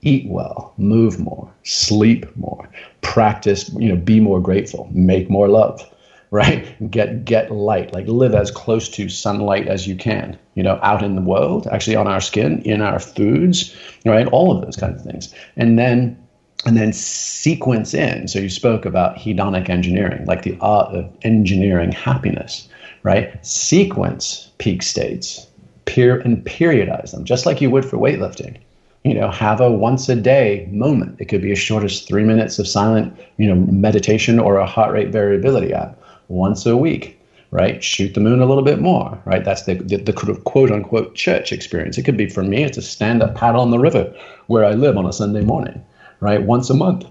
eat well, move more, sleep more, practice, be more grateful, make more love, right? Get light, like live as close to sunlight as you can, out in the world, actually on our skin, in our foods, right? All of those kind of things. And then sequence in. So you spoke about hedonic engineering, like the art of engineering happiness, right? Sequence peak states, and periodize them, just like you would for weightlifting. Have a once a day moment. It could be as short as 3 minutes of silent, meditation or a heart rate variability app once a week, right? Shoot the moon a little bit more, right? That's the quote unquote church experience. It could be, for me, it's a stand up paddle on the river where I live on a Sunday morning, right? Once a month,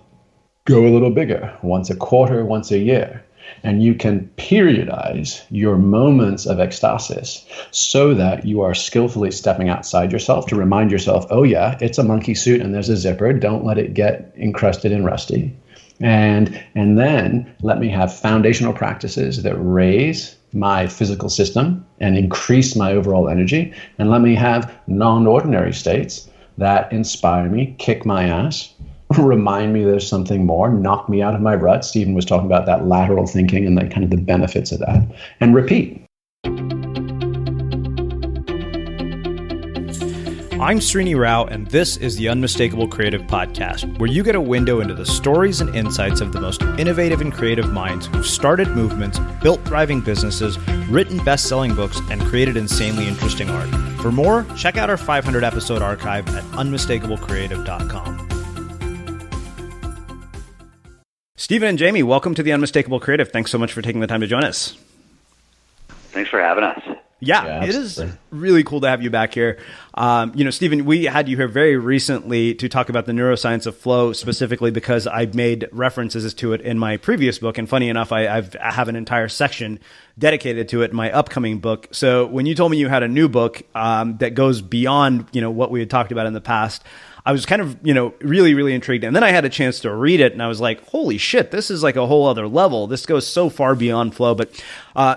go a little bigger, once a quarter, once a year. And you can periodize your moments of ecstasis so that you are skillfully stepping outside yourself to remind yourself, oh yeah, it's a monkey suit and there's a zipper. Don't let it get encrusted and rusty. And then let me have foundational practices that raise my physical system and increase my overall energy. And let me have non-ordinary states that inspire me, kick my ass, remind me there's something more, knock me out of my rut. Stephen was talking about that lateral thinking and kind of the benefits of that, and repeat. I'm Srini Rao, and this is the Unmistakable Creative Podcast, where you get a window into the stories and insights of the most innovative and creative minds who've started movements, built thriving businesses, written best-selling books, and created insanely interesting art. For more, check out our 500-episode archive at unmistakablecreative.com. Stephen and Jamie, welcome to the Unmistakable Creative. Thanks so much for taking the time to join us. Thanks for having us. Yeah, it is really cool to have you back here. Stephen, we had you here very recently to talk about the neuroscience of flow, specifically because I made references to it in my previous book. And funny enough, I have an entire section dedicated to it in my upcoming book. So when you told me you had a new book that goes beyond, what we had talked about in the past, I was kind of, really, really intrigued. And then I had a chance to read it and I was like, holy shit, this is like a whole other level. This goes so far beyond flow. But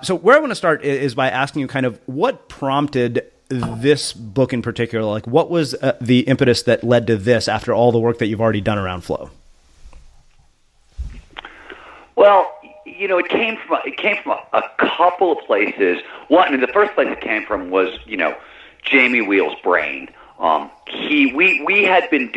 so where I want to start is by asking you kind of what prompted this book in particular? Like what was the impetus that led to this after all the work that you've already done around flow? Well, it came from a couple of places. One, the first place it came from was, Jamie Wheal's brain. We had been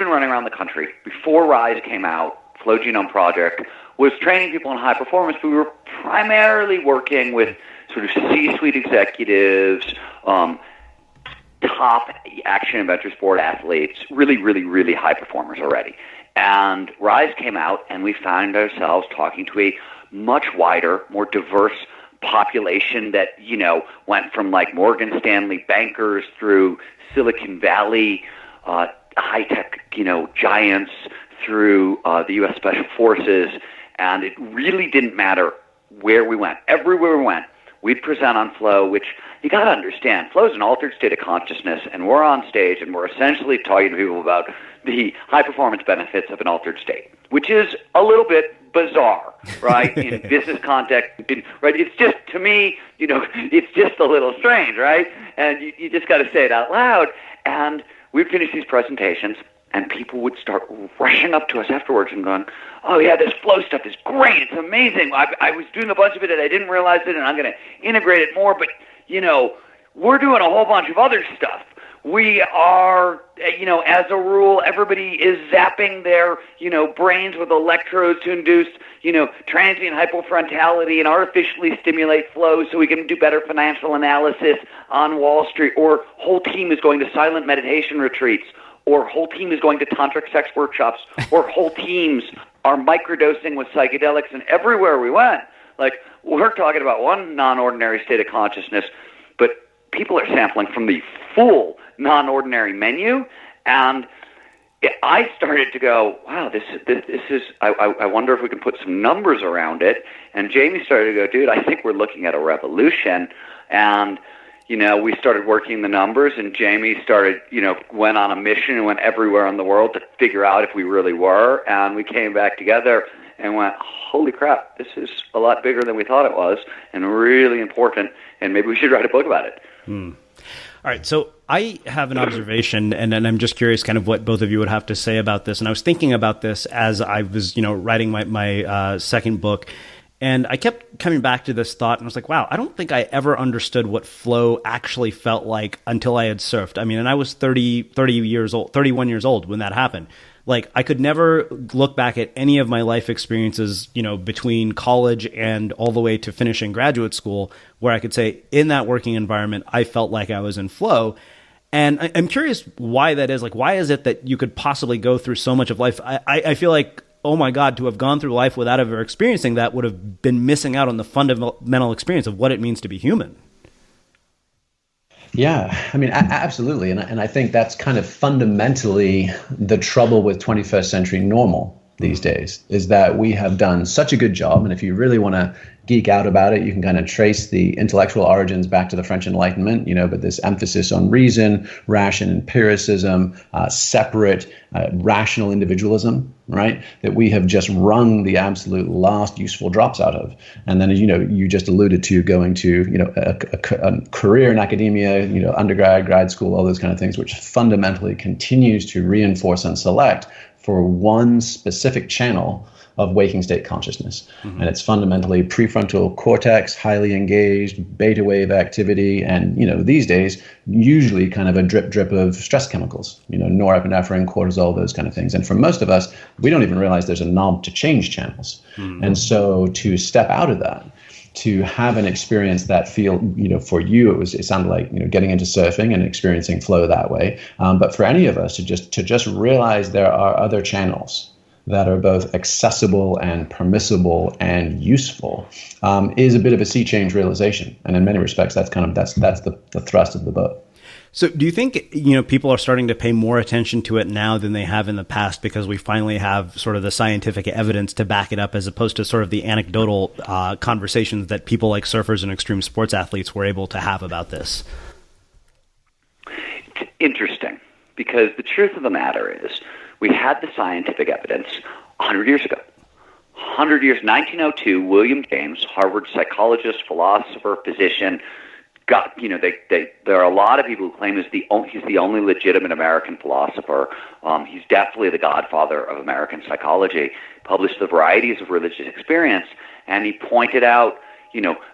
running around the country before Rise came out. Flow Genome Project was training people in high performance, but we were primarily working with sort of C-suite executives, top action adventure sport athletes, really, really, really high performers already. And Rise came out, and we found ourselves talking to a much wider, more diverse population that, went from like Morgan Stanley bankers through Silicon Valley, high-tech, giants through the U.S. Special Forces. And it really didn't matter where we went. Everywhere we went, we'd present on flow, which you got to understand. Flow is an altered state of consciousness, and we're on stage, and we're essentially talking to people about the high-performance benefits of an altered state, which is a little bit bizarre, right? In business context, right? It's just, to me, it's just a little strange, right? And you just got to say it out loud. And we'd finish these presentations, and people would start rushing up to us afterwards and going, oh, yeah, this flow stuff is great. It's amazing. I was doing a bunch of it, and I didn't realize it, and I'm going to integrate it more. But, we're doing a whole bunch of other stuff. We are, as a rule, everybody is zapping their, brains with electrodes to induce, transient hypofrontality and artificially stimulate flow so we can do better financial analysis on Wall Street. Or whole team is going to silent meditation retreats. Or whole team is going to tantric sex workshops. Or whole teams are microdosing with psychedelics. And everywhere we went, like, we're talking about one non-ordinary state of consciousness, but people are sampling from the full non-ordinary menu, and I started to go, wow, this is. I wonder if we can put some numbers around it. And Jamie started to go, dude, I think we're looking at a revolution. And we started working the numbers, and Jamie started, went on a mission and went everywhere in the world to figure out if we really were. And we came back together and went, holy crap, this is a lot bigger than we thought it was, and really important. And maybe we should write a book about it. All right, so I have an observation, and I'm just curious kind of what both of you would have to say about this. And I was thinking about this as I was, writing my second book, and I kept coming back to this thought, and I was like, wow, I don't think I ever understood what flow actually felt like until I had surfed. I mean, and I was 31 years old when that happened. Like, I could never look back at any of my life experiences, between college and all the way to finishing graduate school, where I could say in that working environment, I felt like I was in flow. And I'm curious why that is. Like, why is it that you could possibly go through so much of life? I feel like, oh my God, to have gone through life without ever experiencing that would have been missing out on the fundamental experience of what it means to be human. Yeah, I mean, absolutely. And I think that's kind of fundamentally the trouble with 21st century normal these days, is that we have done such a good job. And if you really want to geek out about it, you can kind of trace the intellectual origins back to the French Enlightenment, but this emphasis on reason, ration empiricism, separate, rational individualism, right? That we have just wrung the absolute last useful drops out of. And then, you just alluded to going to, a career in academia, undergrad, grad school, all those kind of things, which fundamentally continues to reinforce and select for one specific channel of waking state consciousness. Mm-hmm. And it's fundamentally prefrontal cortex, highly engaged, beta wave activity, and, these days, usually kind of a drip of stress chemicals, norepinephrine, cortisol, those kind of things. And for most of us, we don't even realize there's a knob to change channels. Mm-hmm. And so to step out of that, to have an experience that for you, it sounded like, getting into surfing and experiencing flow that way. But for any of us to just realize there are other channels that are both accessible and permissible and useful is a bit of a sea change realization. And in many respects, that's the thrust of the book. So do you think, people are starting to pay more attention to it now than they have in the past because we finally have sort of the scientific evidence to back it up, as opposed to sort of the anecdotal conversations that people like surfers and extreme sports athletes were able to have about this? It's interesting, because the truth of the matter is we had the scientific evidence 100 years ago. 1902, William James, Harvard psychologist, philosopher, physician, there are a lot of people who claim he's the only legitimate American philosopher. He's definitely the godfather of American psychology. Published the varieties of religious experience, and he pointed out,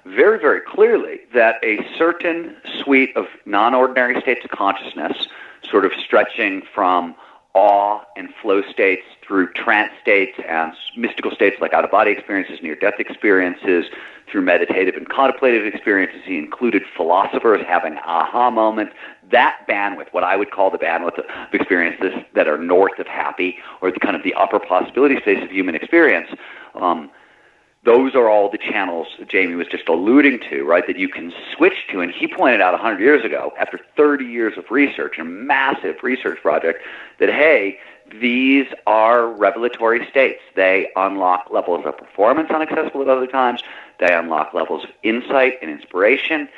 very, very clearly that a certain suite of non-ordinary states of consciousness, sort of stretching from awe and flow states through trance states and mystical states like out-of-body experiences, near-death experiences, through meditative and contemplative experiences. He included philosophers having aha moments. That bandwidth, what I would call the bandwidth of experiences that are north of happy, or the kind of the upper possibility space of human experience, those are all the channels that Jamie was just alluding to, right, that you can switch to. And he pointed out 100 years ago, after 30 years of research, a massive research project, that, hey, these are revelatory states. They unlock levels of performance unaccessible at other times. They unlock levels of insight and inspiration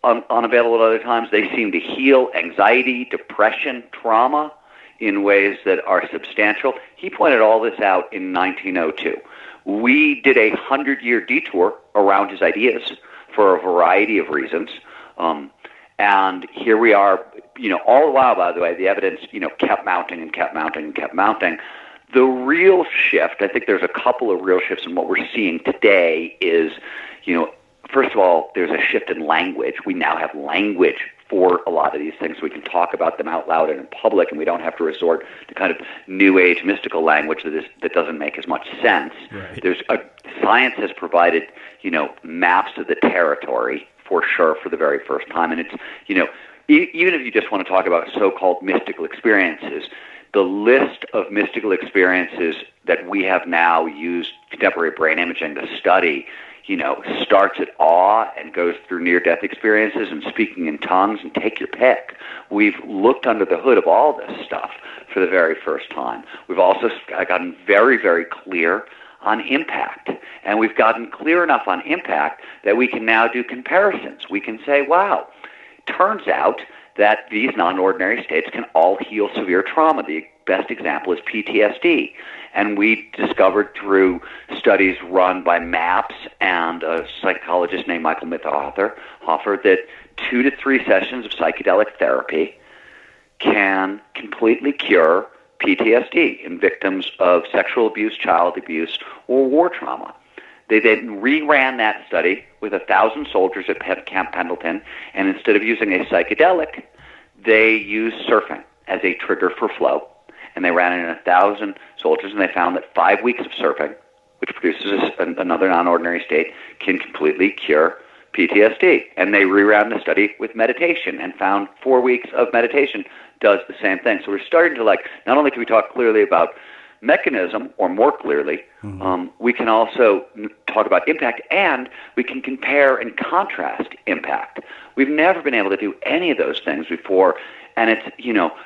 unavailable at other times. They seem to heal anxiety, depression, trauma in ways that are substantial. He pointed all this out in 1902. We did a 100-year detour around his ideas for a variety of reasons. And here we are, all the while, by the way, the evidence, kept mounting and kept mounting and kept mounting. The real shift, I think there's a couple of real shifts in what we're seeing today is, first of all, there's a shift in language. We now have language for a lot of these things. We can talk about them out loud and in public, and we don't have to resort to kind of new age mystical language that doesn't make as much sense. Right. Science has provided, maps of the territory for sure for the very first time. And it's, even if you just want to talk about so-called mystical experiences, the list of mystical experiences that we have now used contemporary brain imaging to study, starts at awe and goes through near-death experiences and speaking in tongues, and take your pick. We've looked under the hood of all this stuff for the very first time. We've also gotten very, very clear on impact. And we've gotten clear enough on impact that we can now do comparisons. We can say, wow, turns out that these non-ordinary states can all heal severe trauma. The best example is PTSD. And we discovered through studies run by MAPS and a psychologist named Michael Mithofer that 2 to 3 sessions of psychedelic therapy can completely cure PTSD in victims of sexual abuse, child abuse, or war trauma. They then reran that study with 1,000 soldiers at Camp Pendleton, and instead of using a psychedelic, they used surfing as a trigger for flow. And they ran it in 1,000 soldiers, and they found that 5 weeks of surfing, which produces another non-ordinary state, can completely cure PTSD. And they reran the study with meditation and found 4 weeks of meditation does the same thing. So we're starting to not only can we talk clearly about mechanism, or more clearly, we can also talk about impact, and we can compare and contrast impact. We've never been able to do any of those things before. And it's,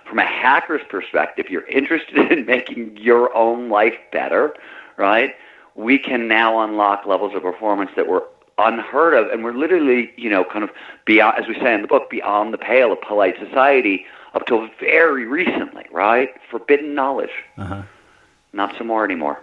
from a hacker's perspective, you're interested in making your own life better, right? We can now unlock levels of performance that were unheard of, and we're literally, kind of beyond, as we say in the book, beyond the pale of polite society up till very recently, right? Forbidden knowledge. Not so more anymore.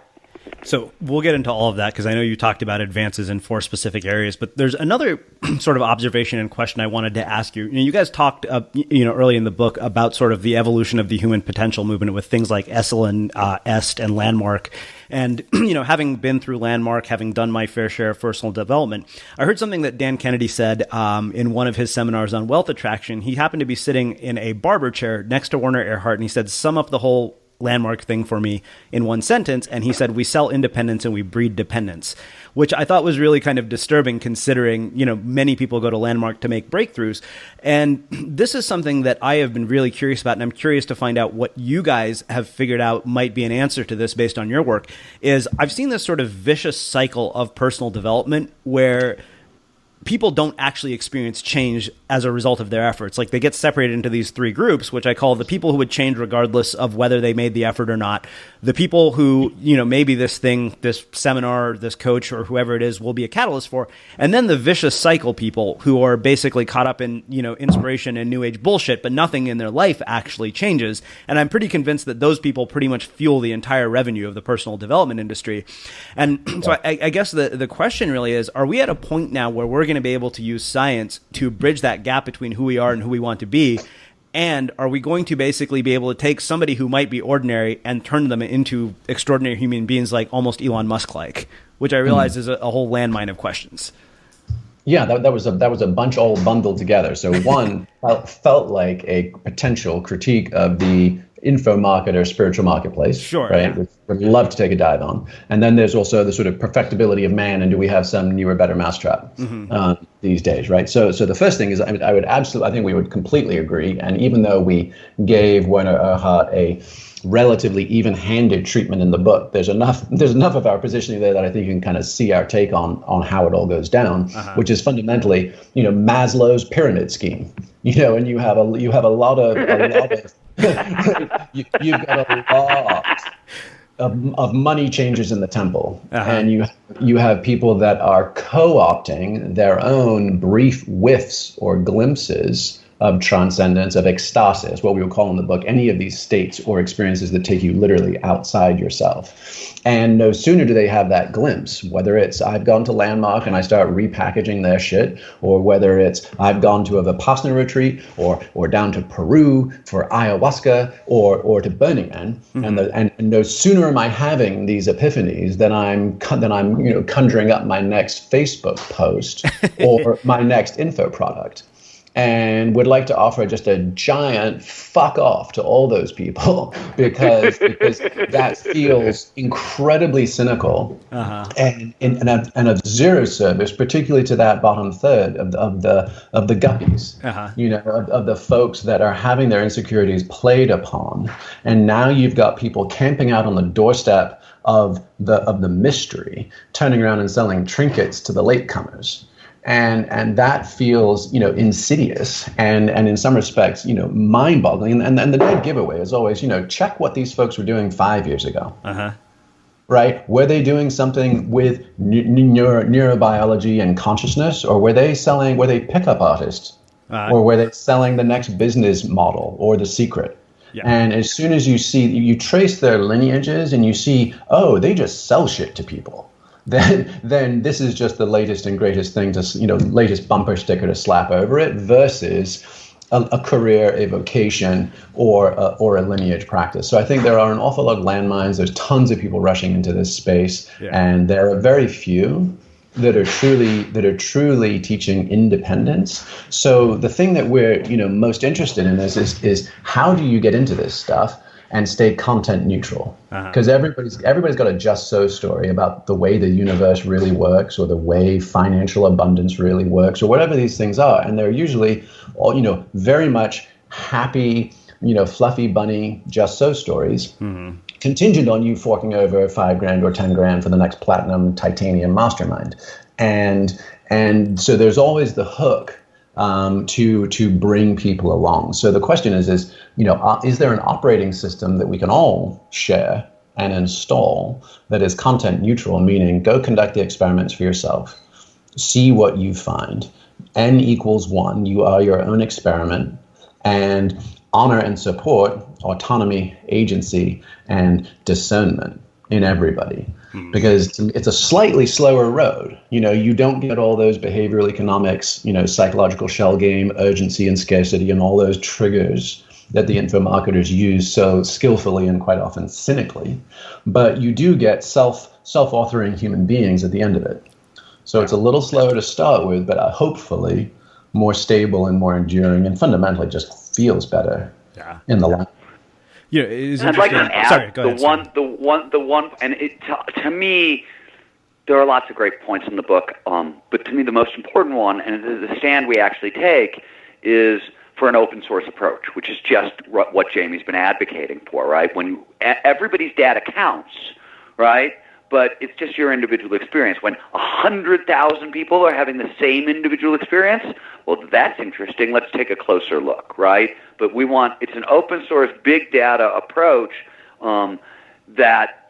So we'll get into all of that because I know you talked about advances in 4 specific areas, but there's another sort of observation and question I wanted to ask you. You guys talked, early in the book about sort of the evolution of the human potential movement with things like Esalen, Est, and Landmark. And, having been through Landmark, having done my fair share of personal development, I heard something that Dan Kennedy said in one of his seminars on wealth attraction. He happened to be sitting in a barber chair next to Werner Erhard, and he said, sum up the whole Landmark thing for me in one sentence. And he said, we sell independence and we breed dependence, which I thought was really kind of disturbing considering, many people go to Landmark to make breakthroughs. And this is something that I have been really curious about. And I'm curious to find out what you guys have figured out might be an answer to this based on your work. Is I've seen this sort of vicious cycle of personal development where people don't actually experience change as a result of their efforts. Like, they get separated into these 3 groups, which I call the people who would change regardless of whether they made the effort or not. The people who, maybe this seminar, this coach, or whoever it is will be a catalyst for. And then the vicious cycle people who are basically caught up in, inspiration and new age bullshit, but nothing in their life actually changes. And I'm pretty convinced that those people pretty much fuel the entire revenue of the personal development industry. And so I guess the question really is, are we at a point now where we're going to be able to use science to bridge that gap between who we are and who we want to be? And are we going to basically be able to take somebody who might be ordinary and turn them into extraordinary human beings, like almost Elon Musk-like, which I realize is a whole landmine of questions. Yeah, that was a bunch all bundled together. So one felt like a potential critique of the info market or spiritual marketplace, sure, right? Yeah. Which would love to take a dive on. And then there's also the sort of perfectibility of man, and do we have some newer, better mousetrap these days, right? So the first thing is, I think we would completely agree. And even though we gave Werner Erhard a relatively even-handed treatment in the book, there's enough of our positioning there that I think you can kind of see our take on how it all goes down, which is fundamentally, Maslow's pyramid scheme, and you have a lot of you've got a lot of money changers in the temple, and you have people that are co-opting their own brief whiffs or glimpses of transcendence, of ecstasis, what we would call in the book, any of these states or experiences that take you literally outside yourself. And no sooner do they have that glimpse, whether it's I've gone to Landmark and I start repackaging their shit, or whether it's I've gone to a Vipassana retreat, or down to Peru for ayahuasca, or to Burning Man, and no sooner am I having these epiphanies than I'm conjuring up my next Facebook post or my next info product. And would like to offer just a giant fuck off to all those people because that feels incredibly cynical and of zero service, particularly to that bottom third of the guppies, of the folks that are having their insecurities played upon. And now you've got people camping out on the doorstep of the mystery, turning around and selling trinkets to the latecomers. And that feels, insidious and in some respects, mind-boggling. And the dead giveaway is always, check what these folks were doing 5 years ago. Right? Were they doing something with neurobiology and consciousness, or were they pickup artists, or were they selling the next business model or the secret? Yeah. And as soon as you trace their lineages and you see, oh, they just sell shit to people. then this is just the latest and greatest thing to, latest bumper sticker to slap over it versus a career, a vocation, or a lineage practice. So I think there are an awful lot of landmines. There's tons of people rushing into this space, and there are very few that are truly teaching independence. So the thing that we're most interested in is how do you get into this stuff and stay content neutral? Because everybody's got a just so story about the way the universe really works, or the way financial abundance really works, or whatever these things are, and they're usually all very much happy, fluffy bunny just so stories, contingent on you forking over $5,000 or $10,000 for the next platinum titanium mastermind, and so there's always the hook to bring people along. So the question is there an operating system that we can all share and install that is content neutral, meaning go conduct the experiments for yourself, see what you find. N equals 1, you are your own experiment, and honor and support autonomy, agency, and discernment in everybody. Because it's a slightly slower road. You don't get all those behavioral economics, psychological shell game, urgency and scarcity, and all those triggers that the info-marketers use so skillfully and quite often cynically. But you do get self-authoring human beings at the end of it. So it's a little slower to start with, but hopefully more stable and more enduring, and fundamentally just feels better in the long. I'd like to add the one, and to me, there are lots of great points in the book, but to me the most important one, and the stand we actually take, is for an open source approach, which is just what Jamie's been advocating for, right? When everybody's data counts, right? But it's just your individual experience. When 100,000 people are having the same individual experience, well, that's interesting. Let's take a closer look, right? But it's an open source, big data approach that,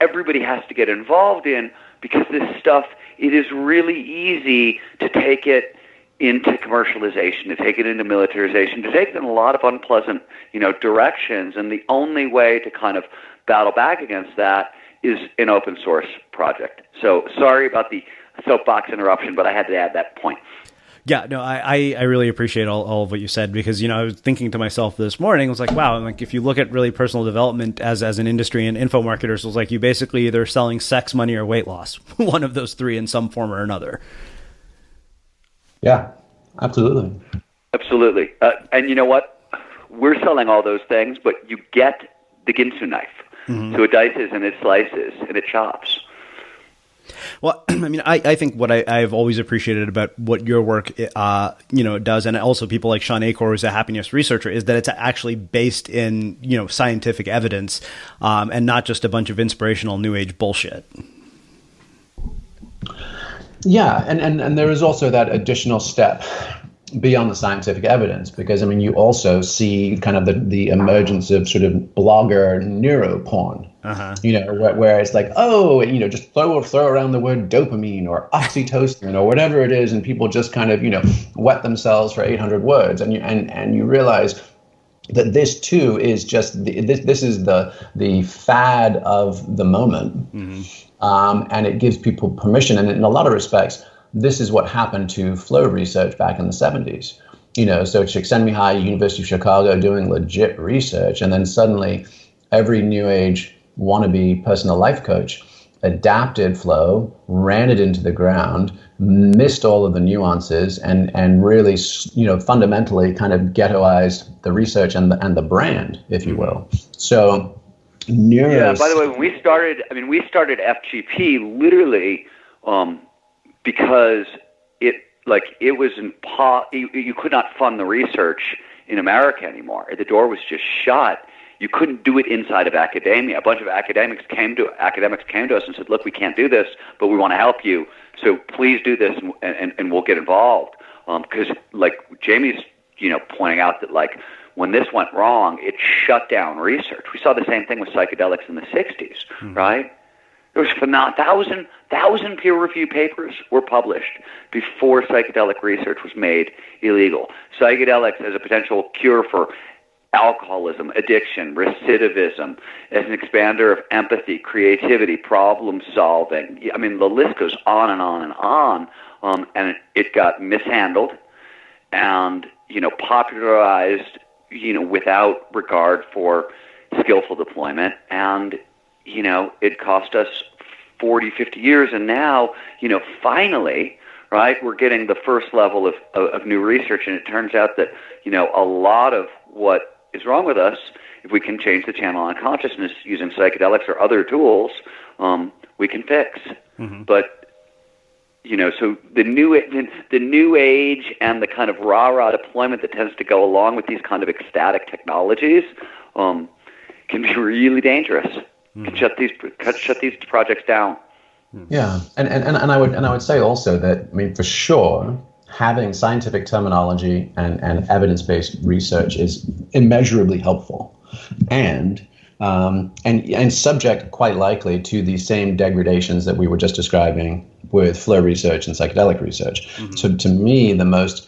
everybody has to get involved in, because this stuff, it is really easy to take it into commercialization, to take it into militarization, to take it in a lot of unpleasant, directions. And the only way to kind of battle back against that is an open source project. So sorry about the soapbox interruption, but I had to add that point. Yeah, no, I really appreciate all of what you said, because, I was thinking to myself this morning, I was like, wow, if you look at really personal development as an industry, and info marketers, was like, you basically either selling sex, money, or weight loss, one of those three in some form or another. Yeah, absolutely. Absolutely. And you know what? We're selling all those things, but you get the Ginsu knife. So it dices and it slices and it chops. Well, I think what I've always appreciated about what your work, does, and also people like Sean Acor, who's a happiness researcher, is that it's actually based in, scientific evidence, and not just a bunch of inspirational new age bullshit. Yeah, and there is also that additional step beyond the scientific evidence, because you also see kind of the emergence of sort of blogger neuroporn, where it's like, just throw around the word dopamine or oxytocin or whatever it is, and people just kind of wet themselves for 800 words, and you realize that this too is just this is the fad of the moment, and it gives people permission, and in a lot of respects, this is what happened to flow research back in the 70s. So Csikszentmihalyi, University of Chicago, doing legit research, and then suddenly every new age wannabe personal life coach adapted flow, ran it into the ground, missed all of the nuances, and really, fundamentally kind of ghettoized the research and the brand, if you will. So Yeah, by the way, when we started FGP literally because it was you could not fund the research in America anymore. The door was just shut. You couldn't do it inside of academia. A bunch of academics came to us and said, "Look, we can't do this, but we want to help you. So please do this, and we'll get involved." Because Jamie's pointing out that when this went wrong, it shut down research. We saw the same thing with psychedelics in the 60s, right? There was 1,000 peer-reviewed papers were published before psychedelic research was made illegal. Psychedelics as a potential cure for alcoholism, addiction, recidivism, as an expander of empathy, creativity, problem solving. I mean, the list goes on and on and on. And it got mishandled and, popularized, without regard for skillful deployment. And, it cost us 40, 50 years. And now, finally, right, we're getting the first level of new research. And it turns out that, a lot of what is wrong with us, if we can change the channel on consciousness using psychedelics or other tools, we can fix. Mm-hmm. But so the new age and the kind of rah-rah deployment that tends to go along with these kind of ecstatic technologies can be really dangerous. Can shut these projects down. Yeah, and I would say also that, I mean, for sure, having scientific terminology and evidence-based research is immeasurably helpful, and subject quite likely to the same degradations that we were just describing with flow research and psychedelic research. Mm-hmm. So to me, the most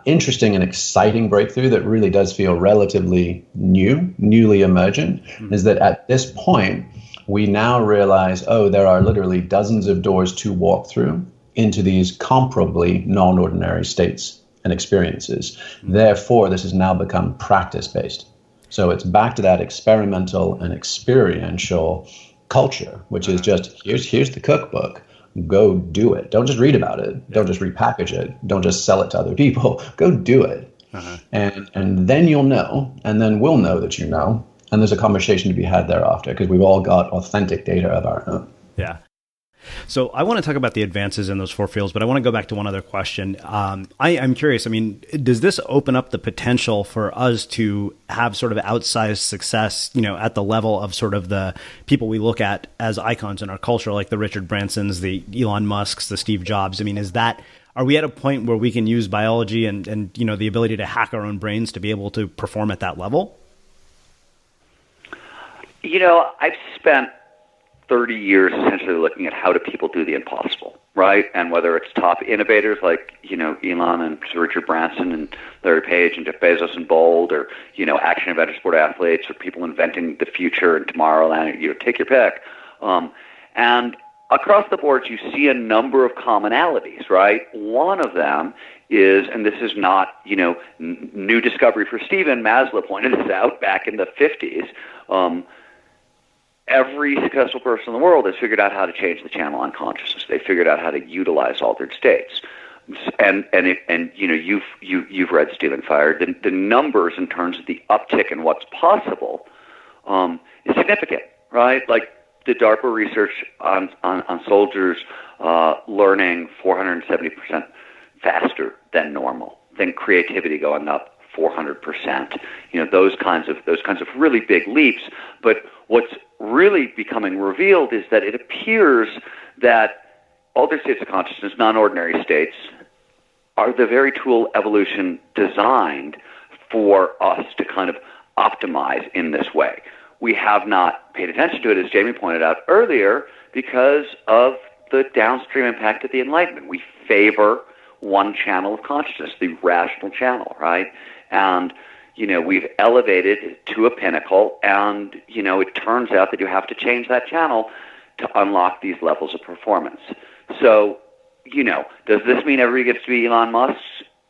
interesting and exciting breakthrough that really does feel relatively newly emergent, is that at this point, we now realize, there are literally dozens of doors to walk through into these comparably non-ordinary states and experiences. Therefore, this has now become practice-based. So it's back to that experimental and experiential culture, which is just, here's the cookbook. Go do it. Don't just read about it. Don't just repackage it. Don't just sell it to other people. Go do it. And then you'll know, and then we'll know that you know. And there's a conversation to be had thereafter, because we've all got authentic data of our own. Yeah. So I want to talk about the advances in those four fields, but I want to go back to one other question. I'm curious, I mean, does this open up the potential for us to have sort of outsized success, at the level of sort of the people we look at as icons in our culture, like the Richard Bransons, the Elon Musks, the Steve Jobs? I mean, are we at a point where we can use biology and the ability to hack our own brains to be able to perform at that level? I've spent 30 years essentially looking at how do people do the impossible, right? And whether it's top innovators like, Elon and Richard Branson and Larry Page and Jeff Bezos and Bold, or, action adventure sport athletes, or people inventing the future and Tomorrowland, take your pick. And across the board, you see a number of commonalities, right? One of them is, and this is not, new discovery for Stephen, Maslow pointed this out back in the 50s, every successful person in the world has figured out how to change the channel on consciousness. They figured out how to utilize altered states, and you've read Stealing Fire. The numbers in terms of the uptick in what's possible is significant, right? Like the DARPA research on soldiers learning 470% faster than normal, then creativity going up 400%. Those kinds of really big leaps. But what's really becoming revealed is that it appears that altered states of consciousness, non-ordinary states, are the very tool evolution designed for us to kind of optimize in this way. We have not paid attention to it, as Jamie pointed out earlier, because of the downstream impact of the Enlightenment. We favor one channel of consciousness, the rational channel, right? And we've elevated to a pinnacle, and, it turns out that you have to change that channel to unlock these levels of performance. So, does this mean everybody gets to be Elon Musk?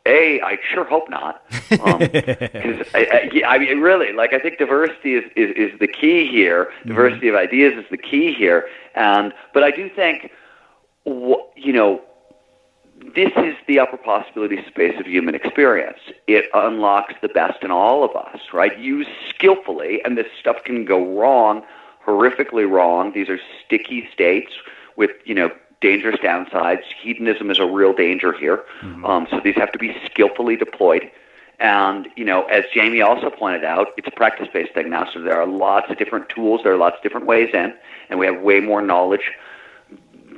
I sure hope not. Because I mean, really, I think diversity is the key here. Diversity of ideas is the key here. But I do think, this is the upper possibility space of human experience. It unlocks the best in all of us, right? Used skillfully, and this stuff can go wrong, horrifically wrong. These are sticky states with, dangerous downsides. Hedonism is a real danger here. So these have to be skillfully deployed. And, as Jamie also pointed out, it's a practice-based thing now, so there are lots of different tools, there are lots of different ways in, and we have way more knowledge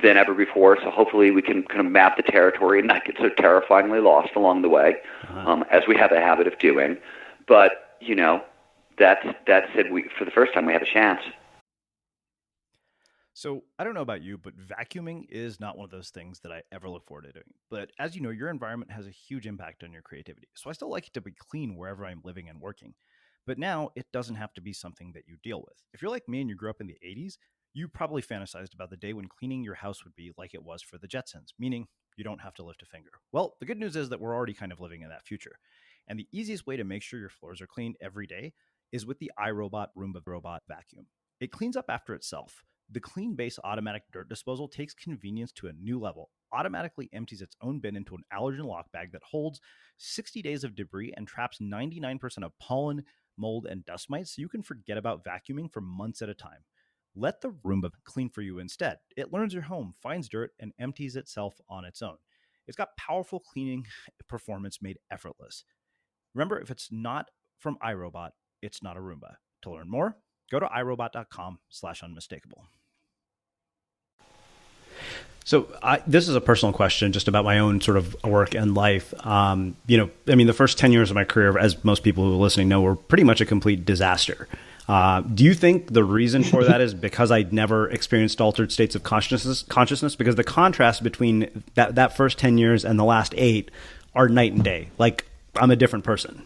than ever before, so hopefully we can kind of map the territory and not get so terrifyingly lost along the way, as we have a habit of doing. But, that said, for the first time, we have a chance. So I don't know about you, but vacuuming is not one of those things that I ever look forward to doing. But as you know, your environment has a huge impact on your creativity. So I still like it to be clean wherever I'm living and working. But now it doesn't have to be something that you deal with. If you're like me and you grew up in the 80s, you probably fantasized about the day when cleaning your house would be like it was for the Jetsons, meaning you don't have to lift a finger. Well, the good news is that we're already kind of living in that future. And the easiest way to make sure your floors are clean every day is with the iRobot Roomba Robot Vacuum. It cleans up after itself. The Clean Base automatic dirt disposal takes convenience to a new level, automatically empties its own bin into an allergen lock bag that holds 60 days of debris and traps 99% of pollen, mold, and dust mites, so you can forget about vacuuming for months at a time. Let the Roomba clean for you instead. It learns your home, finds dirt, and empties itself on its own. It's got powerful cleaning performance made effortless. Remember, if it's not from iRobot, it's not a Roomba. To learn more, go to irobot.com/unmistakable. So this is a personal question just about my own sort of work and life. The first 10 years of my career, as most people who are listening know, were pretty much a complete disaster. Do you think the reason for that is because I'd never experienced altered states of consciousness? Because the contrast between that first 10 years and the last 8 are night and day. Like, I'm a different person.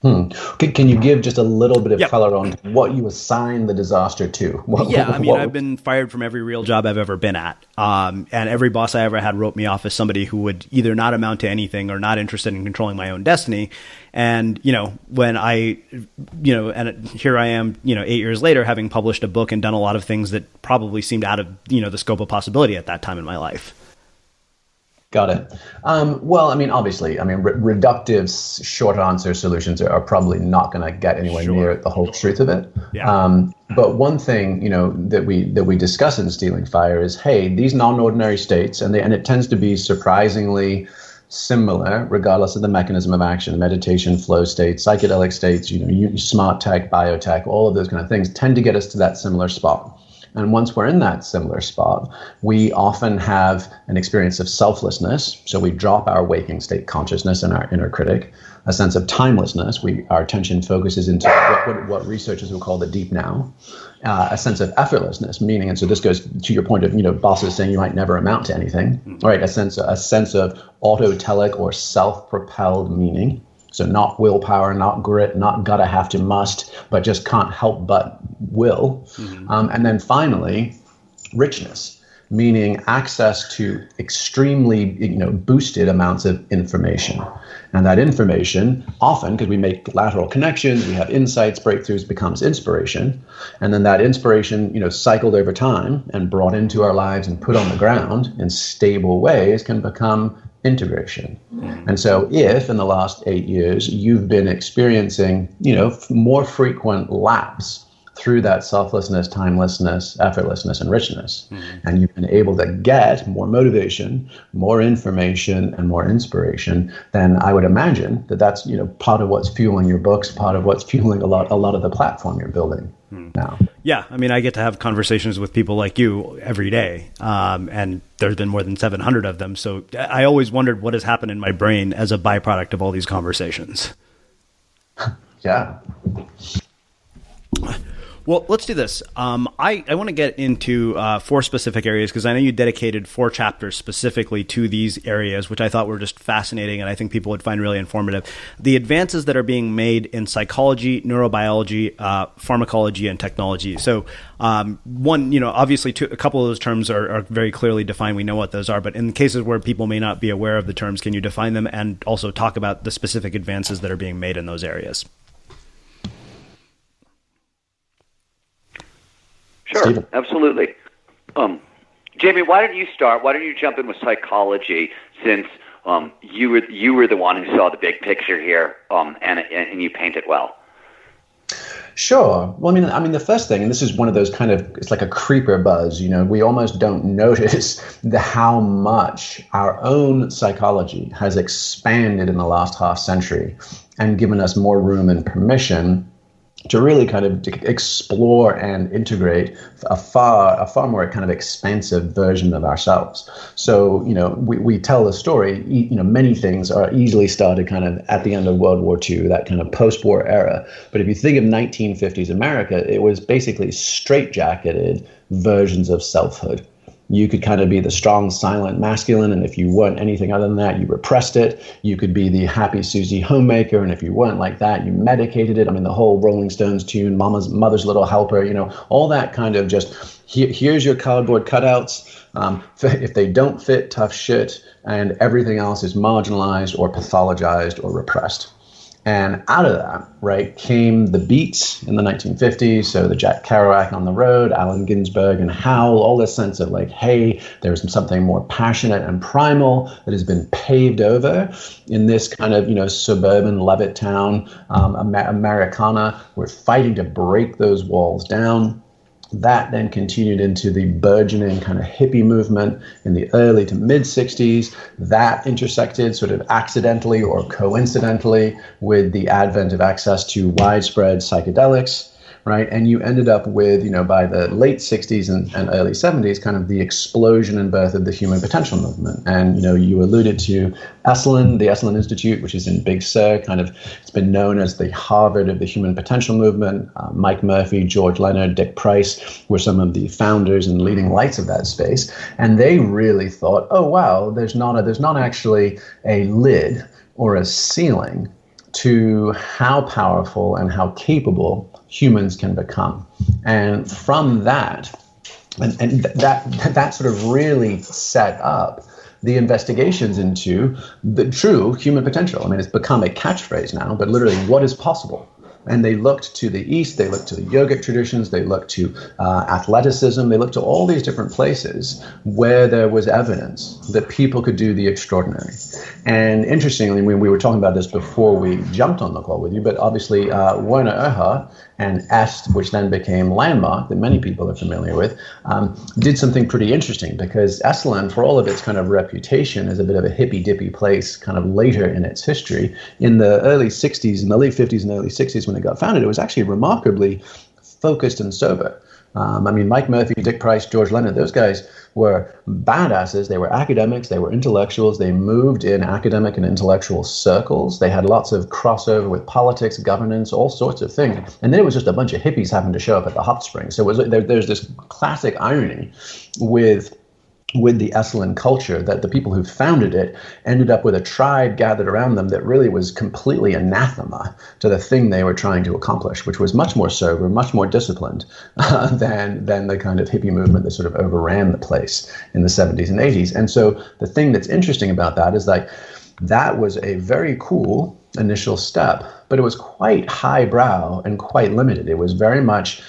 Can you give just a little bit of color on what you assign the disaster to? I've been fired from every real job I've ever been at. And every boss I ever had wrote me off as somebody who would either not amount to anything or not interested in controlling my own destiny. And, when and here I am, 8 years later, having published a book and done a lot of things that probably seemed out of, the scope of possibility at that time in my life. Got it. Obviously, reductive short answer solutions are probably not going to get anywhere near the whole truth of it. Yeah. But one thing, that we discuss in Stealing Fire is, hey, these non-ordinary states, and it tends to be surprisingly similar, regardless of the mechanism of action, meditation, flow states, psychedelic states, smart tech, biotech, all of those kind of things tend to get us to that similar spot. And once we're in that similar spot, we often have an experience of selflessness. So we drop our waking state consciousness and our inner critic, a sense of timelessness. Our attention focuses into what researchers will call the deep now, a sense of effortlessness, meaning, and so this goes to your point of, bosses saying you might never amount to anything, right? A sense of autotelic or self-propelled meaning. So not willpower, not grit, not gotta, have to, must, but just can't help but will. And then finally, richness, meaning access to extremely boosted amounts of information. And that information, often, because we make lateral connections, we have insights, breakthroughs, becomes inspiration. And then that inspiration, cycled over time and brought into our lives and put on the ground in stable ways can become integration. And so if in the last 8 years you've been experiencing, more frequent lapse through that selflessness, timelessness, effortlessness, and richness, and you've been able to get more motivation, more information, and more inspiration, then I would imagine that that's, part of what's fueling your books, part of what's fueling a lot of the platform you're building now. Yeah, I get to have conversations with people like you every day, and there's been more than 700 of them. So I always wondered what has happened in my brain as a byproduct of all these conversations. Yeah. Well, let's do this. I want to get into 4 specific areas because I know you dedicated 4 chapters specifically to these areas, which I thought were just fascinating and I think people would find really informative. The advances that are being made in psychology, neurobiology, pharmacology, and technology. So one, obviously a couple of those terms are very clearly defined. We know what those are, but in cases where people may not be aware of the terms, can you define them and also talk about the specific advances that are being made in those areas? Sure, Stephen. Absolutely. Jamie, why don't you start? Why don't you jump in with psychology, since you were the one who saw the big picture here, and you paint it well. Sure. Well, the first thing, and this is one of those kind of, it's like a creeper buzz, we almost don't notice how much our own psychology has expanded in the last half century and given us more room and permission to really kind of explore and integrate a far more kind of expansive version of ourselves. So, we tell the story, many things are easily started kind of at the end of World War II, that kind of post-war era. But if you think of 1950s America, it was basically straitjacketed versions of selfhood. You could kind of be the strong, silent masculine, and if you weren't anything other than that, you repressed it. You could be the happy Susie homemaker, and if you weren't like that, you medicated it. I mean, the whole Rolling Stones tune, Mother's Little Helper, all that kind of just, here's your cardboard cutouts. If they don't fit, tough shit, and everything else is marginalized or pathologized or repressed. And out of that, right, came the beats in the 1950s. So the Jack Kerouac on the Road, Allen Ginsberg and Howl, all this sense of like, hey, there's something more passionate and primal that has been paved over in this kind of, suburban Levittown, Americana. We're fighting to break those walls down. That then continued into the burgeoning kind of hippie movement in the early to mid 60s. That intersected sort of accidentally or coincidentally with the advent of access to widespread psychedelics, right? And you ended up with, by the late 60s and early 70s, kind of the explosion and birth of the human potential movement. And, you alluded to Esalen, the Esalen Institute, which is in Big Sur, it's been known as the Harvard of the human potential movement. Mike Murphy, George Leonard, Dick Price were some of the founders and leading lights of that space. And they really thought, oh, wow, there's not actually a lid or a ceiling to how powerful and how capable humans can become. And from that, and that sort of really set up the investigations into the true human potential. I mean, it's become a catchphrase now, but literally what is possible? And they looked to the East, they looked to the yogic traditions, they looked to athleticism, they looked to all these different places where there was evidence that people could do the extraordinary. And interestingly, we were talking about this before we jumped on the call with you, but obviously Werner Erhard and EST, which then became Landmark, that many people are familiar with, did something pretty interesting because Esalen, for all of its kind of reputation as a bit of a hippy-dippy place kind of later in its history, in the early 60s, in the late 50s and early 60s when it got founded, it was actually remarkably focused and sober. Mike Murphy, Dick Price, George Leonard, those guys were badasses. They were academics. They were intellectuals. They moved in academic and intellectual circles. They had lots of crossover with politics, governance, all sorts of things. And then it was just a bunch of hippies having to show up at the hot springs. So there's this classic irony with the Esalen culture that the people who founded it ended up with a tribe gathered around them that really was completely anathema to the thing they were trying to accomplish, which was much more sober, much more disciplined than the kind of hippie movement that sort of overran the place in the 70s and 80s. And so the thing that's interesting about that is like that was a very cool initial step, but it was quite highbrow and quite limited. It was very much,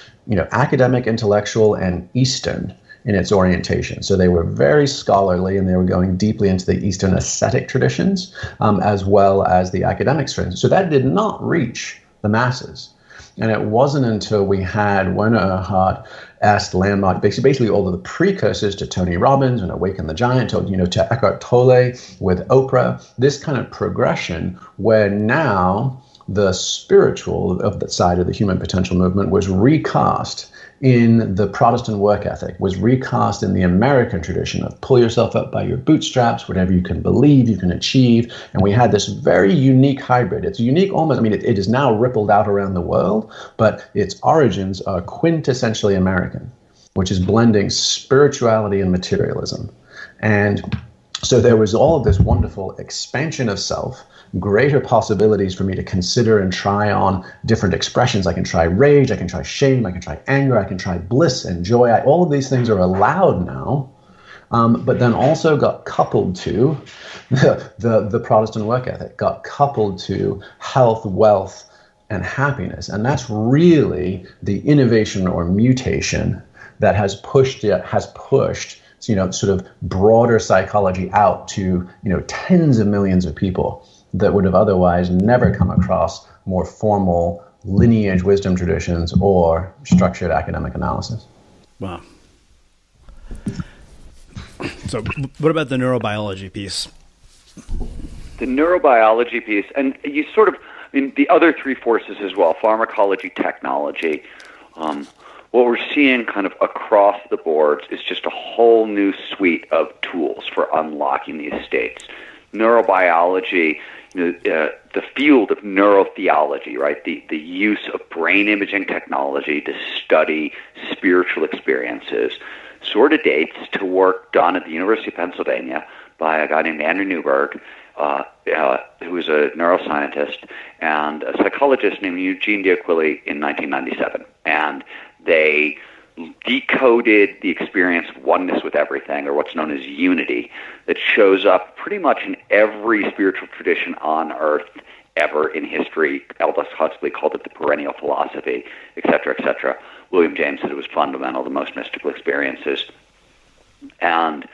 academic, intellectual, and Eastern in its orientation. So they were very scholarly and they were going deeply into the Eastern ascetic traditions as well as the academic traditions. So that did not reach the masses. And it wasn't until we had Werner Erhard, EST, Landmark, basically all of the precursors to Tony Robbins and Awaken the Giant, to Eckhart Tolle with Oprah, this kind of progression where now the spiritual of the side of the human potential movement was recast in the Protestant work ethic, was recast in the American tradition of pull yourself up by your bootstraps, whatever you can believe, you can achieve. And we had this very unique hybrid. It's unique almost, it is now rippled out around the world, but its origins are quintessentially American, which is blending spirituality and materialism. And so there was all of this wonderful expansion of self, greater possibilities for me to consider and try on different expressions. I can try rage, I can try shame, I can try anger, I can try bliss and joy. All of these things are allowed now, but then also got coupled to the Protestant work ethic, got coupled to health, wealth, and happiness. And that's really the innovation or mutation that has pushed sort of broader psychology out to, tens of millions of people that would have otherwise never come across more formal lineage wisdom traditions or structured academic analysis. Wow. So what about the neurobiology piece? The neurobiology piece, and you sort of, the other three forces as well, pharmacology, technology, what we're seeing kind of across the board is just a whole new suite of tools for unlocking these states. Neurobiology, the field of neurotheology, right? The use of brain imaging technology to study spiritual experiences. sort of dates to work done at the University of Pennsylvania by a guy named Andrew Newberg, who was a neuroscientist, and a psychologist named Eugene D'Aquili in 1997. And they decoded the experience of oneness with everything, or what's known as unity, that shows up pretty much in every spiritual tradition on earth ever in history. Aldous Huxley called it the perennial philosophy, et cetera, et cetera. William James said it was fundamental to most mystical experiences. And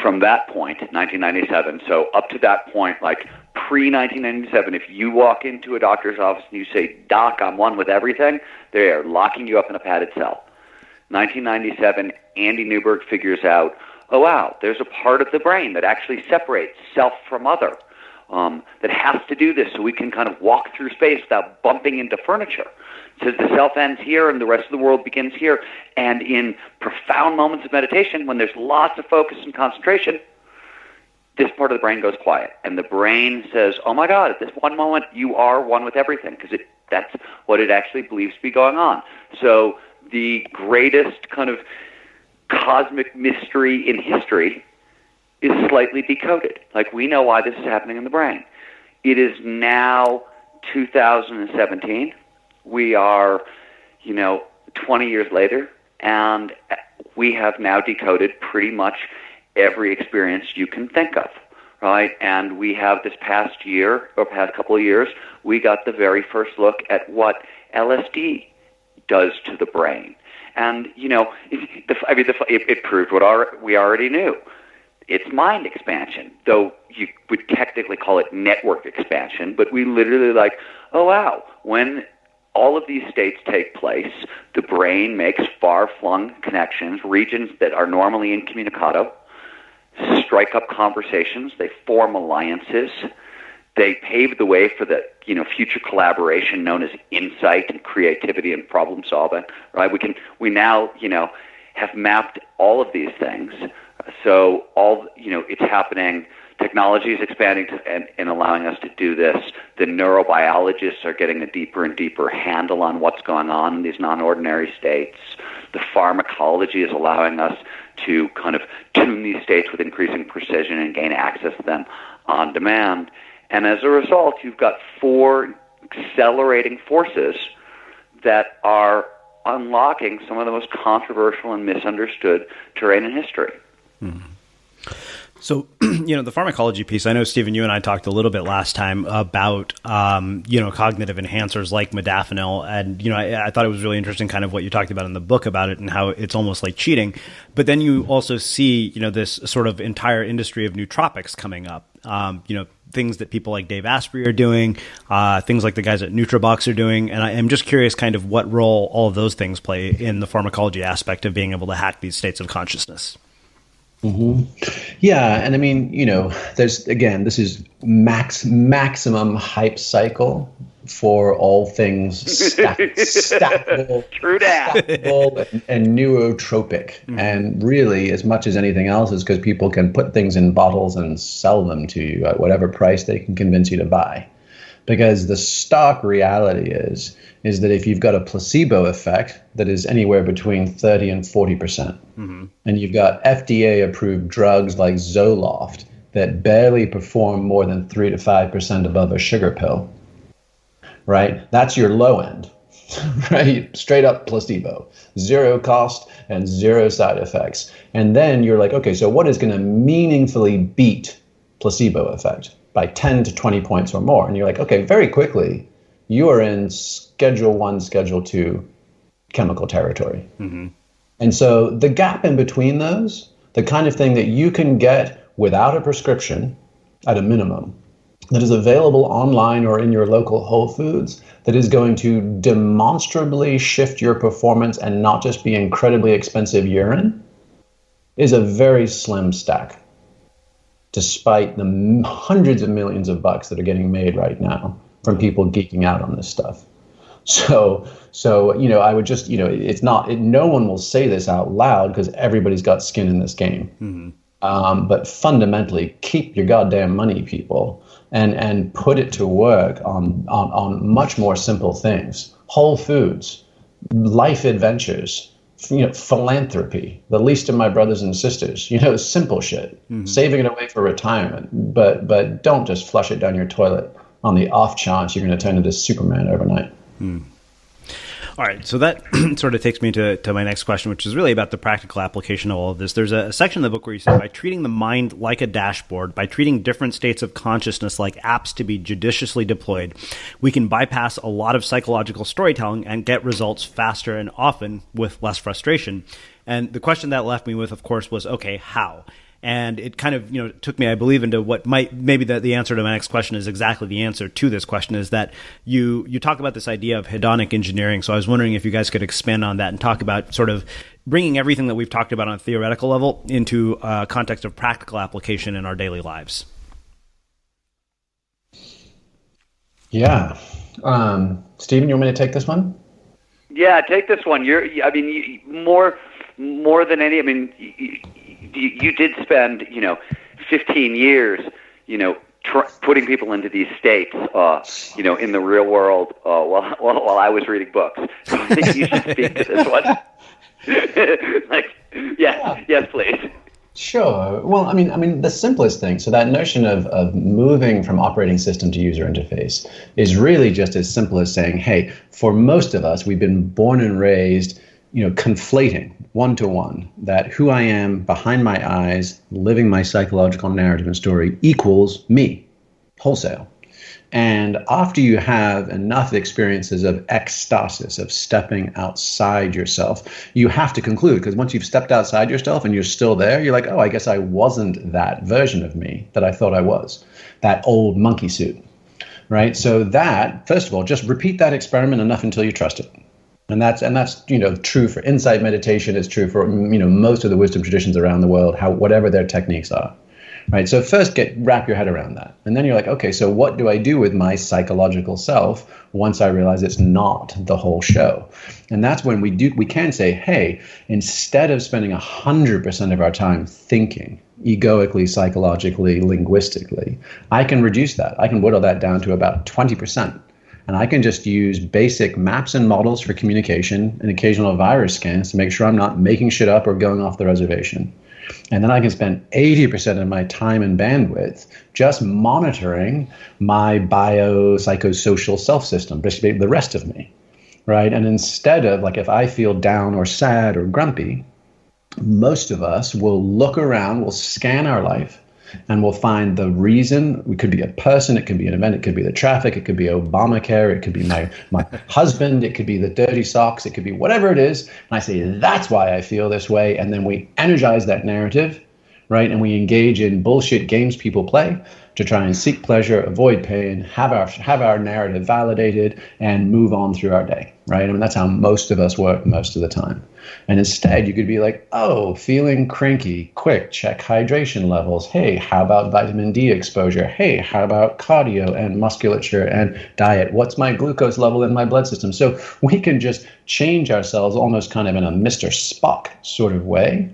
from that point, 1997, so up to that point, like pre-1997, if you walk into a doctor's office and you say, "Doc, I'm one with everything," they are locking you up in a padded cell. 1997, Andy Newberg figures out, oh wow, there's a part of the brain that actually separates self from other, that has to do this so we can kind of walk through space without bumping into furniture. It says the self ends here and the rest of the world begins here. And in profound moments of meditation, when there's lots of focus and concentration, this part of the brain goes quiet. And the brain says, oh my God, at this one moment, you are one with everything, because that's what it actually believes to be going on. So the greatest kind of cosmic mystery in history is slightly decoded. Like, we know why this is happening in the brain. It is now 2017. We are, 20 years later, and we have now decoded pretty much every experience you can think of, right? And we have this past year, or past couple of years, we got the very first look at what LSD does to the brain. And, it proved what we already knew. It's mind expansion, though you would technically call it network expansion, but we literally oh wow, when all of these states take place, the brain makes far-flung connections, regions that are normally incommunicado, strike up conversations, they form alliances, they pave the way for the future collaboration known as insight and creativity and problem solving. Right? We now have mapped all of these things. So it's happening. Technology is expanding and allowing us to do this. The neurobiologists are getting a deeper and deeper handle on what's going on in these non-ordinary states. The pharmacology is allowing us to kind of tune these states with increasing precision and gain access to them on demand. And as a result, you've got 4 accelerating forces that are unlocking some of the most controversial and misunderstood terrain in history. Hmm. So, the pharmacology piece, I know, Stephen, you and I talked a little bit last time about, cognitive enhancers like modafinil. And, I thought it was really interesting kind of what you talked about in the book about it and how it's almost like cheating. But then you also see, this sort of entire industry of nootropics coming up, things that people like Dave Asprey are doing, things like the guys at NutriBox are doing. And I am just curious kind of what role all of those things play in the pharmacology aspect of being able to hack these states of consciousness. Mm-hmm. Yeah. And I mean, this is maximum hype cycle for all things stackable, True that. stackable and neurotropic. Mm-hmm. And really, as much as anything else, is because people can put things in bottles and sell them to you at whatever price they can convince you to buy. Because the stark reality is that if you've got a placebo effect that is anywhere between 30 and 40%, mm-hmm. and you've got FDA-approved drugs like Zoloft that barely perform more than 3 to 5% above a sugar pill, right? That's your low end, right? Straight up placebo, 0 cost and 0 side effects. And then you're like, okay, so what is going to meaningfully beat placebo effect by 10 to 20 points or more? And you're like, okay, very quickly, you are in Schedule 1, Schedule 2 chemical territory. Mm-hmm. And so the gap in between those, the kind of thing that you can get without a prescription at a minimum, that is available online or in your local Whole Foods, that is going to demonstrably shift your performance and not just be incredibly expensive urine, is a very slim stack, despite the hundreds of millions of bucks that are getting made right now from people geeking out on this stuff. So I would just, no one will say this out loud because everybody's got skin in this game. Mm-hmm. But fundamentally, keep your goddamn money, people, and put it to work on much more simple things. Whole Foods, life adventures, philanthropy, the least of my brothers and sisters, simple shit, saving it away for retirement, but don't just flush it down your toilet on the off chance you're going to turn into Superman overnight. All right, so that sort of takes me to my next question, which is really about the practical application of all of this. There's a section in the book where you say, by treating the mind like a dashboard, by treating different states of consciousness like apps to be judiciously deployed, we can bypass a lot of psychological storytelling and get results faster and often with less frustration. And the question that left me with, of course, was, okay, how? And it kind of, took me, I believe, into what maybe the answer to my next question is exactly the answer to this question, is that you talk about this idea of hedonic engineering. So I was wondering if you guys could expand on that and talk about sort of bringing everything that we've talked about on a theoretical level into a context of practical application in our daily lives. Yeah. Stephen, you want me to take this one? Yeah, take this one. More than any, you did spend, 15 years, putting people into these states, in the real world, while I was reading books. So I think you should speak to this one. Yes, please. Sure. Well, the simplest thing, so that notion of moving from operating system to user interface is really just as simple as saying, hey, for most of us, we've been born and raised, conflating one-to-one that who I am behind my eyes, living my psychological narrative and story equals me, wholesale. And after you have enough experiences of ecstasis, of stepping outside yourself, you have to conclude, because once you've stepped outside yourself and you're still there, you're like, oh, I guess I wasn't that version of me that I thought I was, that old monkey suit, right? So that, first of all, just repeat that experiment enough until you trust it. And that's true for insight meditation. It's true for most of the wisdom traditions around the world, whatever their techniques are, right? So first wrap your head around that, and then you're like, okay, so what do I do with my psychological self once I realize it's not the whole show? And that's when we can say, hey, instead of spending 100% of our time thinking egoically, psychologically, linguistically, I can reduce that. I can whittle that down to about 20%. And I can just use basic maps and models for communication and occasional virus scans to make sure I'm not making shit up or going off the reservation. And then I can spend 80% of my time and bandwidth just monitoring my biopsychosocial self-system, basically the rest of me, right? And instead of, like, if I feel down or sad or grumpy, most of us will look around, will scan our life, and we'll find the reason. It could be a person, it could be an event, it could be the traffic, it could be Obamacare, it could be my husband, it could be the dirty socks, it could be whatever it is. And I say, that's why I feel this way. And then we energize that narrative, right? And we engage in bullshit games people play to try and seek pleasure, avoid pain, have our narrative validated, and move on through our day, right? That's how most of us work most of the time. And instead, you could be like, oh, feeling cranky, quick, check hydration levels. Hey, how about vitamin D exposure? Hey, how about cardio and musculature and diet? What's my glucose level in my blood system? So we can just change ourselves almost kind of in a Mr. Spock sort of way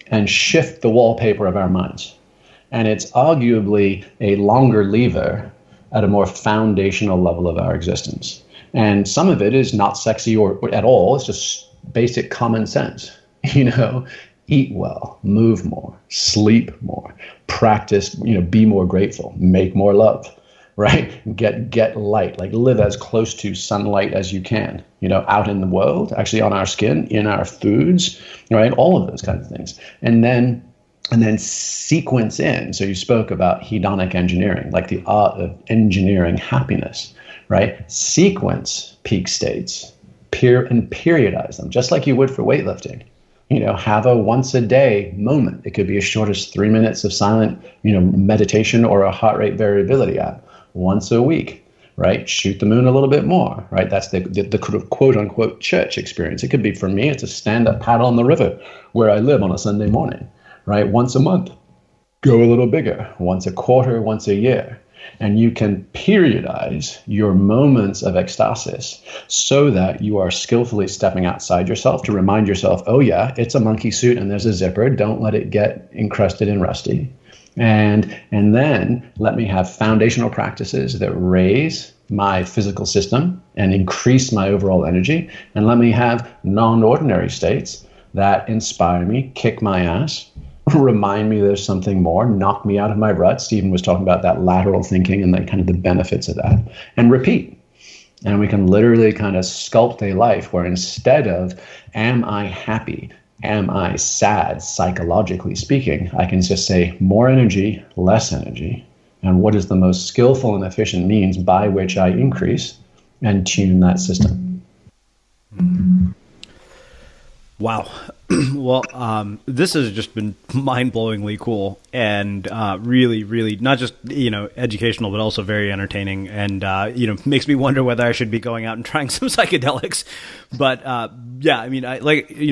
and shift the wallpaper of our minds. And it's arguably a longer lever at a more foundational level of our existence. And some of it is not sexy or at all. It's just basic common sense. Eat well, move more, sleep more, practice, be more grateful, make more love, right? Get light, like live as close to sunlight as you can, out in the world, actually on our skin, in our foods, right? All of those kinds of things. And then sequence in. So you spoke about hedonic engineering, like the art of engineering happiness, right? Sequence peak states, and periodize them, just like you would for weightlifting. Have a once a day moment. It could be as short as 3 minutes of silent, meditation or a heart rate variability app. Once a week, right? Shoot the moon a little bit more, right? That's the quote unquote church experience. It could be, for me, it's a stand up paddle on the river where I live on a Sunday morning, right? Once a month, go a little bigger, once a quarter, once a year. And you can periodize your moments of ecstasis so that you are skillfully stepping outside yourself to remind yourself, oh yeah, it's a monkey suit and there's a zipper. Don't let it get encrusted and rusty. And then let me have foundational practices that raise my physical system and increase my overall energy, and let me have non-ordinary states that inspire me, kick my ass, remind me there's something more, knock me out of my rut. Stephen was talking about that lateral thinking and kind of the benefits of that, and repeat. And we can literally kind of sculpt a life where instead of, am I happy? Am I sad, psychologically speaking? I can just say more energy, less energy. And what is the most skillful and efficient means by which I increase and tune that system? Wow. Well, this has just been mind-blowingly cool and really, really not just, educational, but also very entertaining and, makes me wonder whether I should be going out and trying some psychedelics. But yeah, I mean,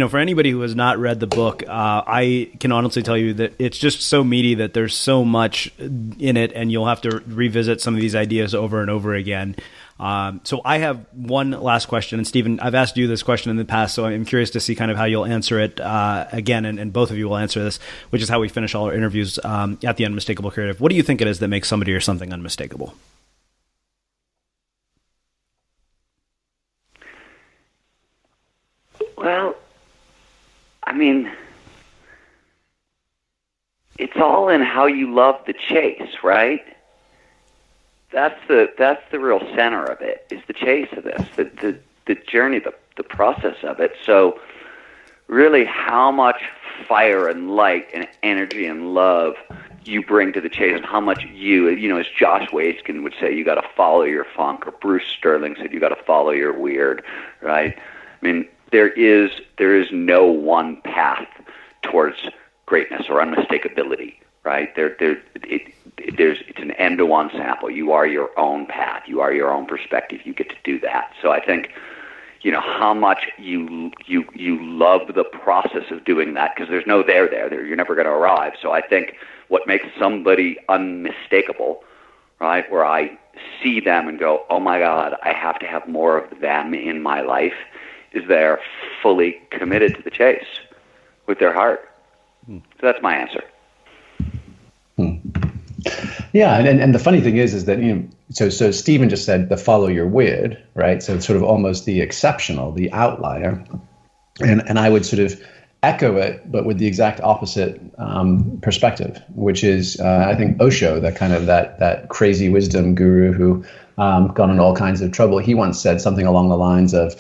for anybody who has not read the book, I can honestly tell you that it's just so meaty that there's so much in it, and you'll have to revisit some of these ideas over and over again. So I have one last question, and Stephen, I've asked you this question in the past, so I'm curious to see kind of how you'll answer it again, and both of you will answer this, which is how we finish all our interviews at the Unmistakable Creative. What do you think it is that makes somebody or something unmistakable? Well, I mean, it's all in how you love the chase, right? That's the real center of it, is the chase of this, the journey, the process of it. So really how much fire and light and energy and love you bring to the chase, and how much as Josh Waiskin would say, you got to follow your funk, or Bruce Sterling said, you got to follow your weird, right? I mean, there is no one path towards greatness or unmistakability, right? It's an N-to-1 sample. You are your own path. You are your own perspective. You get to do that. So I think, how much you love the process of doing that, because there's no there. You're never going to arrive. So I think what makes somebody unmistakable, right, where I see them and go, oh my God, I have to have more of them in my life, is they're fully committed to the chase with their heart. So that's my answer. Yeah, and the funny thing is that, so Stephen just said the follow your weird, right? So it's sort of almost the exceptional, the outlier. And I would sort of echo it, but with the exact opposite perspective, which is, I think, Osho, that crazy wisdom guru who got in all kinds of trouble. He once said something along the lines of,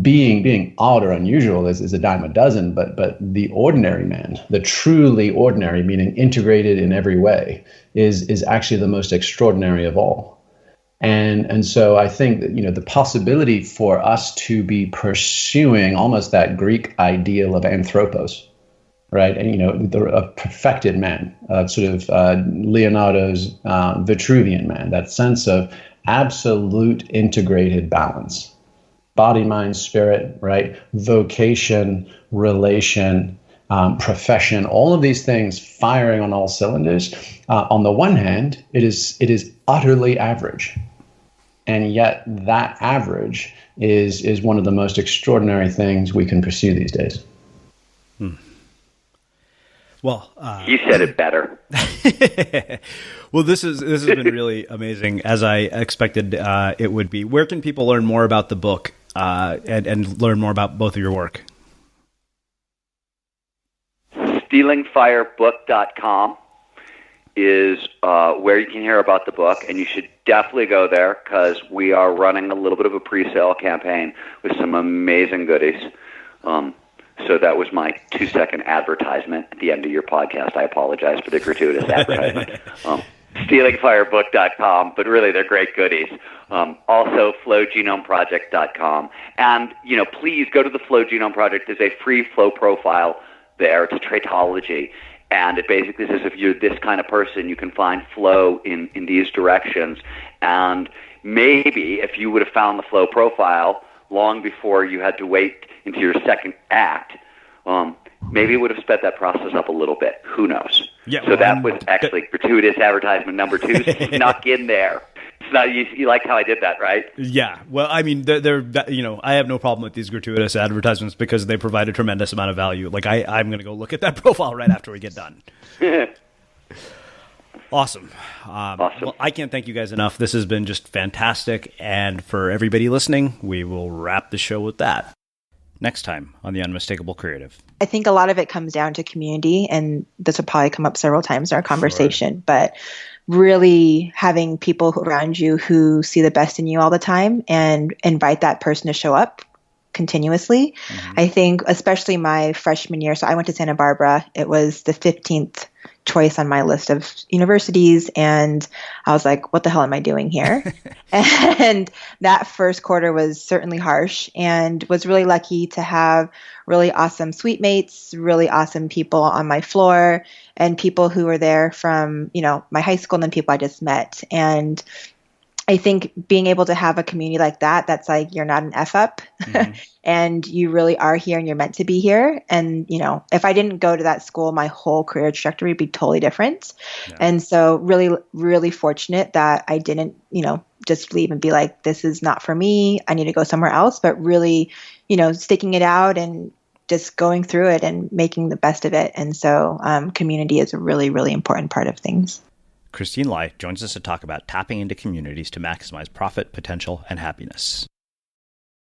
being odd or unusual is a dime a dozen, but the ordinary man, the truly ordinary, meaning integrated in every way, is actually the most extraordinary of all. And so I think that, the possibility for us to be pursuing almost that Greek ideal of anthropos, right? And, a perfected man, sort of Leonardo's Vitruvian man, that sense of absolute integrated balance. Body, mind, spirit, right? Vocation, relation, profession, all of these things firing on all cylinders. On the one hand, it is utterly average. And yet that average is one of the most extraordinary things we can pursue these days. Well, you said it better. Well, this has been really amazing, as I expected it would be. Where can people learn more about the book and learn more about both of your work? StealingFireBook.com is where you can hear about the book, and you should definitely go there, because we are running a little bit of a pre-sale campaign with some amazing goodies. So that was my 2-second advertisement at the end of your podcast. I apologize for the gratuitous advertisement. StealingFireBook.com, but really they're great goodies. Also, FlowGenomeProject.com. And, please go to the Flow Genome Project. There's a free flow profile there. It's a traitology. And it basically says if you're this kind of person, you can find flow in these directions. And maybe if you would have found the flow profile long before you had to wait into your second act, maybe it would have sped that process up a little bit. Who knows? Yeah, so that was actually gratuitous advertisement number 2 snuck in there. It's not, you like how I did that, right? Yeah. Well, I mean, they're I have no problem with these gratuitous advertisements because they provide a tremendous amount of value. Like I'm going to go look at that profile right after we get done. Awesome. Well, I can't thank you guys enough. This has been just fantastic. And for everybody listening, we will wrap the show with that. Next time on The Unmistakable Creative. I think a lot of it comes down to community, and this will probably come up several times in our conversation, sure. But really having people around you who see the best in you all the time and invite that person to show up continuously. Mm-hmm. I think especially my freshman year, so I went to Santa Barbara. It was the 15th choice on my list of universities, and I was like, what the hell am I doing here? And that first quarter was certainly harsh, and was really lucky to have really awesome suite mates, really awesome people on my floor, and people who were there from, my high school and then people I just met. And I think being able to have a community like that, that's like, you're not an F up mm-hmm. and you really are here and you're meant to be here. And, if I didn't go to that school, my whole career trajectory would be totally different. Yeah. And so really, really fortunate that I didn't, just leave and be like, this is not for me. I need to go somewhere else, but really, sticking it out and just going through it and making the best of it. And so community is a really, really important part of things. Christine Lai joins us to talk about tapping into communities to maximize profit, potential, and happiness.